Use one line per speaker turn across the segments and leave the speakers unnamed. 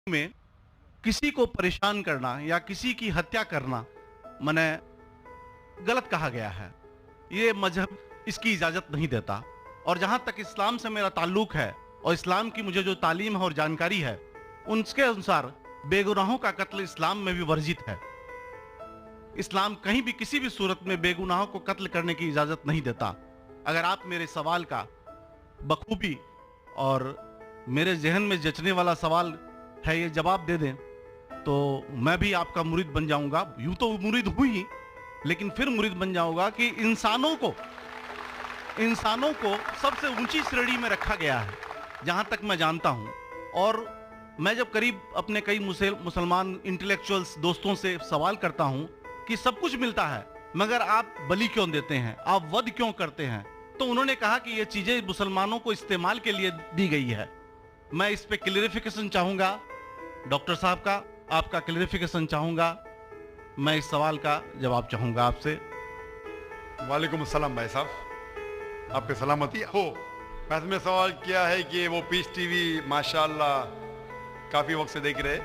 में किसी को परेशान करना या किसी की हत्या करना माने गलत कहा गया है। ये मजहब इसकी इजाजत नहीं देता। और जहां तक इस्लाम से मेरा ताल्लुक है और इस्लाम की मुझे जो तालीम है और जानकारी है, उसके अनुसार बेगुनाहों का कत्ल इस्लाम में भी वर्जित है। इस्लाम कहीं भी किसी भी सूरत में बेगुनाहों को कत्ल करने की इजाजत नहीं देता। अगर आप मेरे सवाल का बखूबी और मेरे जहन में जचने वाला सवाल है ये जवाब दे दें तो मैं भी आपका मुरीद बन जाऊंगा। यूं तो मुरीद हुई ही, लेकिन फिर मुरीद बन जाऊंगा कि इंसानों को सबसे ऊंची श्रेणी में रखा गया है जहां तक मैं जानता हूं। और मैं जब करीब अपने कई मुसलमान इंटेलेक्चुअल्स दोस्तों से सवाल करता हूं कि सब कुछ मिलता है मगर आप बलि क्यों देते हैं, आप वध क्यों करते हैं, तो उन्होंने कहा कि ये चीजें मुसलमानों को इस्तेमाल के लिए दी गई है। मैं इस पे क्लियरिफिकेशन चाहूंगा डॉक्टर साहब का, आपका क्लियरिफिकेशन चाहूंगा। मैं इस सवाल का जवाब चाहूंगा आपसे।
वालेकुम अस्सलाम भाई साहब, आपके सलामती हो। वैसे में सवाल किया है कि वो पीस टीवी माशाल्लाह काफ़ी वक्त से देख रहे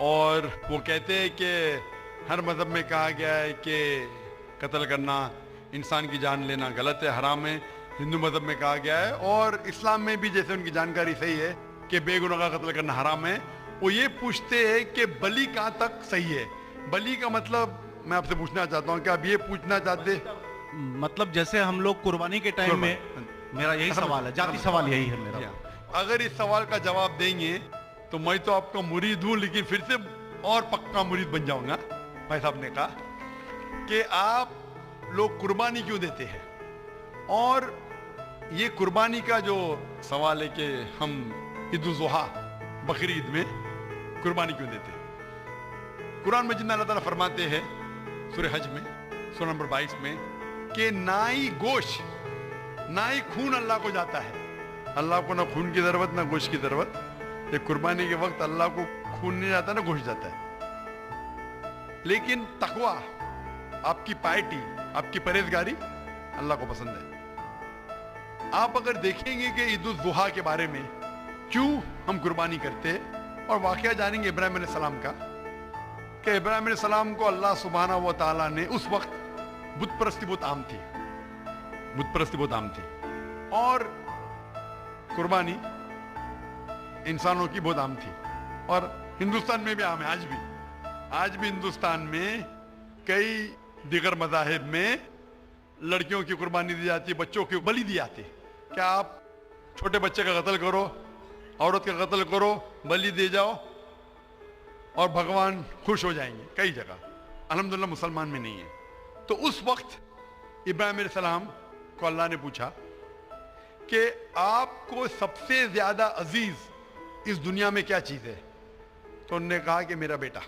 और वो कहते हैं कि हर मज़हब में कहा गया है कि कत्ल करना, इंसान की जान लेना गलत है, हराम है। हिंदू मज़हब में कहा गया है और इस्लाम में भी जैसे उनकी जानकारी सही है कि बेगुनाह का कत्ल करना हराम है। वो ये पूछते हैं कि बलि कहाँ तक सही है। बलि का मतलब मैं आपसे पूछना चाहता हूँ कि आप ये पूछना चाहते,
मतलब जैसे हम लोग कुर्बानी के टाइम में, मेरा यही सवाल है, जाती सवाल यही है मेरा।
अगर इस सवाल का जवाब देंगे तो मैं तो आपका मुरीद हूँ, लेकिन फिर से और पक्का मुरीद बन जाऊंगा। भाई साहब ने कहा कि आप लोग कुर्बानी क्यों देते हैं, और ये कुर्बानी का जो सवाल है कि हम ईद उल जुहा बकरी ईद में कुर्बानी क्यों देते हैं। कुरान मजीद में अल्लाह ताला फरमाते हैं सूरह हज में सूरह नंबर 22 में कि ना ही गोश्त ना ही खून अल्लाह को जाता है। अल्लाह को ना खून की ज़रूरत ना गोश्त की ज़रूरत। ये कुर्बानी के वक्त अल्लाह को खून नहीं जाता ना गोश्त जाता है। लेकिन तकवा, आपकी पायटी, आपकी परहेजगारी अल्लाह को पसंद है। आप अगर देखेंगे कि ईद उल जुहा के बारे में क्यों हम कुर्बानी करते हैं और वाकया जानेंगे इब्राहिम अलैहिस्सलाम का कि इब्राहिम अलैहिस्सलाम को अल्लाह सुब्हाना व तआला ने, उस वक्त बुत परस्ती बहुत आम थी, बुत परस्ती बहुत आम थी और कुर्बानी इंसानों की बहुत आम थी। और हिंदुस्तान में भी आम है, आज भी हिंदुस्तान में कई दीगर मज़ाहिब में लड़कियों की कुर्बानी दी जाती है, बच्चों की बलि दी जाती है। क्या आप छोटे बच्चे का कत्ल करो, औरत का कत्ल करो, बलि दे जाओ और भगवान खुश हो जाएंगे। कई जगह अल्हम्दुलिल्लाह मुसलमान में नहीं है। तो उस वक्त इब्राहिम अलैहिस्सलाम को अल्लाह ने पूछा कि आपको सबसे ज्यादा अजीज इस दुनिया में क्या चीज है, तो उन्होंने कहा कि मेरा बेटा।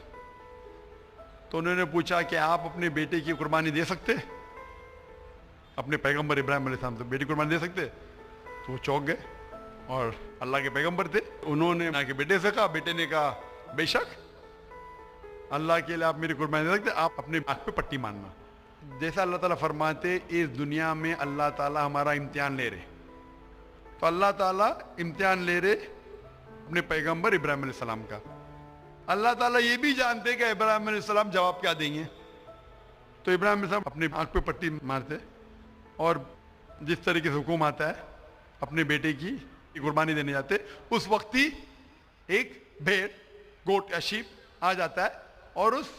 तो उन्होंने पूछा कि आप अपने बेटे की कुर्बानी दे सकते, अपने पैगंबर इब्राहिम अलैहिस्सलाम से बेटी कुर्बानी दे सकते। तो वो चौंक गए और अल्लाह के पैगंबर थे, उन्होंने ना कि बेटे से कहा, बेटे ने कहा बेशक अल्लाह के लिए आप मेरी कुर्बानी दे सकते, आप अपने आंख पे पट्टी मारना। जैसा अल्लाह ताला फरमाते इस दुनिया में अल्लाह ताला हमारा इम्तिहान ले रहे, तो अल्लाह ताला इम्तिहान ले रहे अपने पैगंबर इब्राहिम अलैहिस्सलाम का। अल्लाह ताला ये भी जानते कि इब्राहिम अलैहिस्सलाम जवाब क्या देंगे। तो इब्राहिम अलैहिस्सलाम अपने आंख पे पट्टी मारते और जिस तरीके से हुक्म आता है अपने बेटे की कुर्बानी देने जाते, उस वक्त ही एक भेड़, गोट या शीप आ जाता है और उस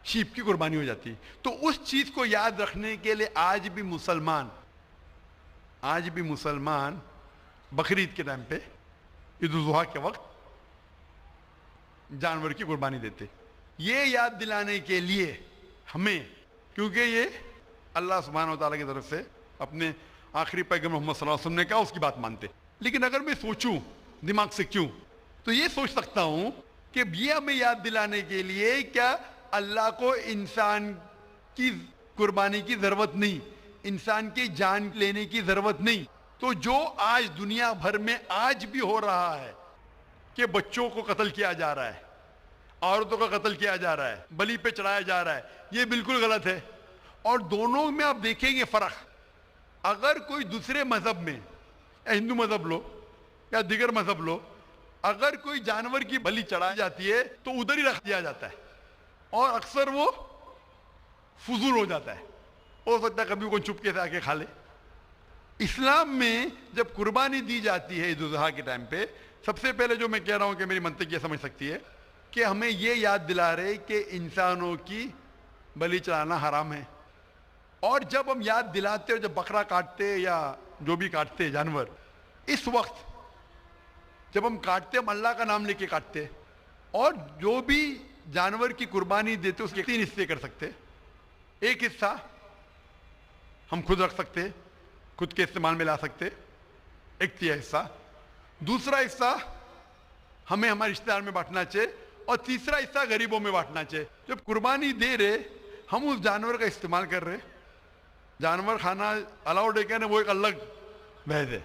शीप की कुर्बानी हो जाती है। तो उस चीज को याद रखने के लिए आज भी मुसलमान बकरीद के टाइम पे, ईद उल जुहा के वक्त जानवर की कुर्बानी देते। ये याद दिलाने के लिए हमें, क्योंकि ये अल्लाह सुब्हानहू व तआला की तरफ से अपने आखिरी पैगंबर मोहम्मद सल्लल्लाहु अलैहि वसल्लम ने कहा, उसकी बात मानते। लेकिन अगर मैं सोचूं दिमाग से क्यों, तो ये सोच सकता हूं कि ये हमें याद दिलाने के लिए क्या अल्लाह को इंसान की कुर्बानी की जरूरत नहीं, इंसान की जान लेने की जरूरत नहीं। तो जो आज दुनिया भर में आज भी हो रहा है कि बच्चों को कत्ल किया जा रहा है, औरतों का कत्ल किया जा रहा है, बलि पे चढ़ाया जा रहा है, ये बिल्कुल गलत है। और दोनों में आप देखेंगे फर्क। अगर कोई दूसरे मजहब में, या हिंदू मजहब लो या दिगर मजहब लो, اگر کوئی جانور کی بلی چڑھائی جاتی ہے تو ادھر ہی رکھ دیا جاتا ہے اور اکثر وہ فضول ہو جاتا ہے. ہو سکتا ہے کبھی کوئی چپکے سے آ کے کھا لے. اسلام میں جب قربانی دی جاتی ہے عید الاضحیٰ کے ٹائم پہ، سب سے پہلے جو میں کہہ رہا ہوں کہ میری منطق یہ سمجھ سکتی ہے کہ ہمیں یہ یاد دلا رہے کہ انسانوں کی بلی چڑھانا حرام ہے. اور جب ہم یاد دلاتے اور جب بکرا کاٹتے یا جو بھی کاٹتے جانور، اس وقت جب ہم کاٹتے ہم اللہ کا نام لے کے کاٹتے، اور جو بھی جانور کی قربانی دیتے اس کے 3 حصے کر سکتے. ایک حصہ ہم خود رکھ سکتے، خود کے استعمال میں لا سکتے، 1/3 حصہ. دوسرا حصہ ہمیں ہمارے رشتہ دار میں بانٹنا چاہیے، اور تیسرا حصہ غریبوں میں بانٹنا چاہیے. جب قربانی دے رہے ہم اس جانور کا استعمال کر رہے. جانور کھانا الاؤڈ ہے کیا نہیں وہ ایک الگ بحث ہے،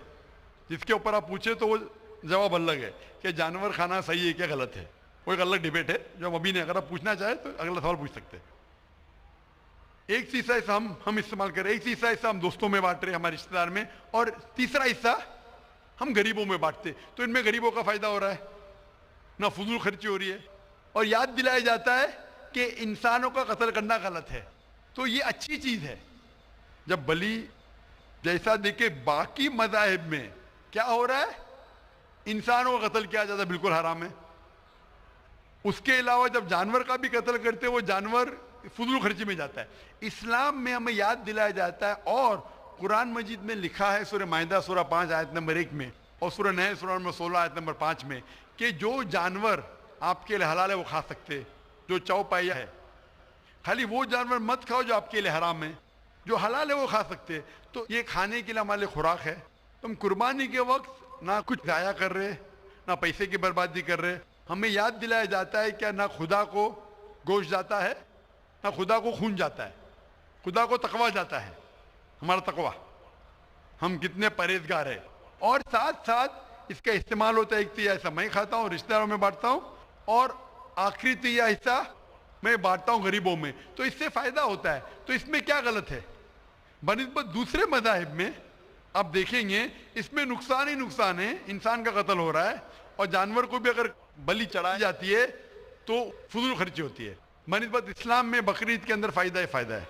جس کے اوپر آپ پوچھیں تو وہ جواب الگ ہے کہ جانور کھانا صحیح ہے کیا غلط ہے، وہ ایک الگ ڈیبیٹ ہے جو ہم ابھی نہیں. اگر آپ پوچھنا چاہیں تو اگلا سوال پوچھ سکتے ہیں. ایک تیسرا حصہ ہم استعمال کر رہے ہیں، ایک تیسرا حصہ ہم دوستوں میں بانٹ رہے ہیں، ہمارے رشتہ دار میں، اور تیسرا حصہ ہم غریبوں میں بانٹتے. تو ان میں غریبوں کا فائدہ ہو رہا ہے، نہ فضول خرچی ہو رہی ہے، اور یاد دلایا جاتا ہے کہ انسانوں کا قتل کرنا غلط ہے. تو یہ اچھی چیز ہے. جب بلی جیسا دیکھے باقی مذاہب میں کیا ہو رہا ہے، انسانوں کا قتل کیا جاتا ہے، بالکل حرام ہے. اس کے علاوہ جب جانور کا بھی قتل کرتے وہ جانور فضول خرچی میں جاتا ہے. اسلام میں ہمیں یاد دلایا جاتا ہے، اور قرآن مجید میں لکھا ہے سورہ مائدہ سورہ 5 آیت نمبر 1 میں، اور سورہ نحل سورہ نمبر 16 آیت نمبر 5 میں، کہ جو جانور آپ کے لیے حلال ہے وہ کھا سکتے، جو چوپایا ہے. خالی وہ جانور مت کھاؤ جو آپ کے لیے حرام ہے، جو حلال ہے وہ کھا سکتے. تو یہ کھانے کے لیے ہمارے لیے خوراک ہے. تم قربانی کے وقت نہ کچھ ضائع کر رہے، نہ پیسے کی بربادی کر رہے. ہمیں یاد دلایا جاتا ہے کہ نہ خدا کو گوشت جاتا ہے، نہ خدا کو خون جاتا ہے، خدا کو تقویٰ جاتا ہے. ہمارا تقویٰ، ہم کتنے پرہیزگار ہیں. اور ساتھ ساتھ اس کا استعمال ہوتا ہے. ایک تیسرا حصہ میں کھاتا ہوں، رشتہ داروں میں بانٹتا ہوں، اور آخری تیسرا حصہ میں بانٹتا ہوں غریبوں میں. تو اس سے فائدہ ہوتا ہے. تو اس میں کیا غلط ہے؟ بنسبت دوسرے مذاہب میں آپ دیکھیں گے اس میں نقصان ہی نقصان ہے. انسان کا قتل ہو رہا ہے، اور جانور کو بھی اگر بلی چڑھائی جاتی ہے تو فضول خرچی ہوتی ہے. بنسبت اسلام میں بقرعید کے اندر فائدہ ہی فائدہ ہے.